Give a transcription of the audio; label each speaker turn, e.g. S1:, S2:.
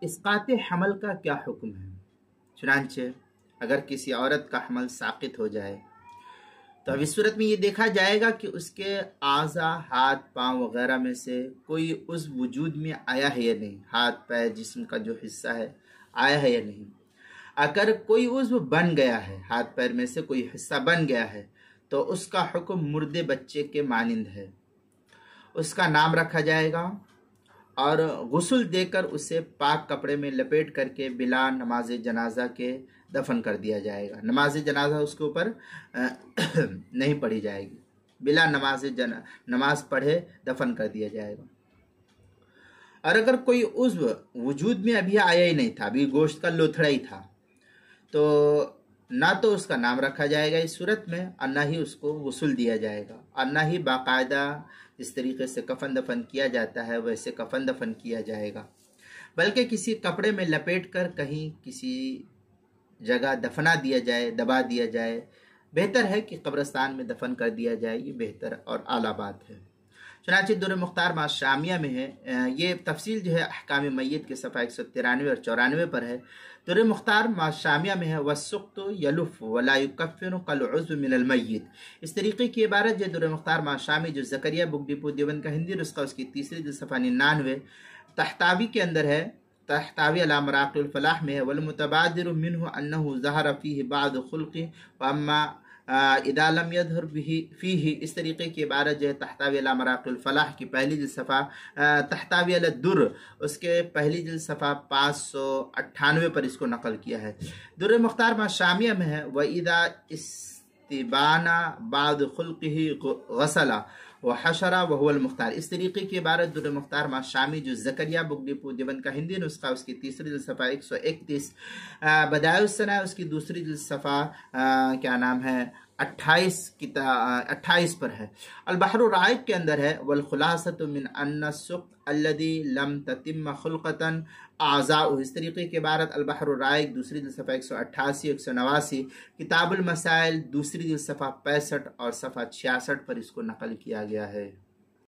S1: اسقاط حمل کا کیا حکم ہے؟ چنانچہ اگر کسی عورت کا حمل ساقط ہو جائے تو اب اس صورت میں یہ دیکھا جائے گا کہ اس کے اعضاء، ہاتھ، پاؤں وغیرہ میں سے کوئی عضو وجود میں آیا ہے یا نہیں، ہاتھ پیر جسم کا جو حصہ ہے آیا ہے یا نہیں۔ اگر کوئی عضو بن گیا ہے، ہاتھ پیر میں سے کوئی حصہ بن گیا ہے، تو اس کا حکم مردے بچے کے مانند ہے۔ اس کا نام رکھا جائے گا اور غسل دے کر اسے پاک کپڑے میں لپیٹ کر کے بلا نماز جنازہ کے دفن کر دیا جائے گا۔ نماز جنازہ اس کے اوپر نہیں پڑھی جائے گی، بلا نماز پڑھے دفن کر دیا جائے گا۔ اور اگر کوئی عضو وجود میں ابھی آیا ہی نہیں تھا، ابھی گوشت کا لوتھڑا ہی تھا، تو نہ تو اس کا نام رکھا جائے گا اس صورت میں، اور نہ ہی اس کو غسل دیا جائے گا، اور نہ ہی باقاعدہ جس طریقے سے کفن دفن کیا جاتا ہے ویسے کفن دفن کیا جائے گا، بلکہ کسی کپڑے میں لپیٹ کر کہیں کسی جگہ دفنا دیا جائے، دبا دیا جائے۔ بہتر ہے کہ قبرستان میں دفن کر دیا جائے، یہ بہتر اور اعلیٰ بات ہے۔ چنانچہ در مختار ما شامیہ میں ہے، یہ تفصیل جو ہے احکام میت کے صفحہ 193 اور 94 پر ہے۔ در مختار ما شامیہ میں ہے وَالسُّقْطُ يَلُفُّ وَلَا يُكَفِّنُ كَالْعُضْوِ مِنَ الْمَيِّتِ۔ اس طریقے کی عبارت جو در مختار ما شامی جو زکریہ بک ڈپو دیوبند کا ہندی نسخہ اس کی تیسری جلد صفحہ 99 تحتاوی کے اندر ہے، تحتاوی علی مراقی الفلاح میں ہے والمتبادر منہ انہ ظہر فیہ بعض خلق واما اذا لم یظہر فیہ۔ اس طریقے کی عبارت جو ہے تحتاوی علی مراقی الفلاح کی پہلی جلد صفحہ تحتاوی علی الدر اس کے پہلی جلد صفحہ 598 پر اس کو نقل کیا ہے۔ در مختار ما شامیہ میں ہے وَإِذَا استبانا بعض خلقہ غسلا وحشرا وهو المختار۔ اس طریقے کی عبارت در مختار ما شامی جو زکریہ بک ڈپو دیوبند کا ہندی نسخہ اس کی تیسری جلد صفحہ 131 بدائع الثنا اس کی دوسری جلد صفحہ کیا نام ہے 28 پر ہے۔ البحر الرائق کے اندر ہے والخلاصۃ من ان السقط الذي لم تتم خلقتا اعضاء۔ اس طریقے کی عبارت البحر الرائق دوسری جلد صفحہ 188 189، کتاب المسائل دوسری جلد صفحہ 65 اور صفحہ 66 پر اس کو نقل کیا گیا ہے۔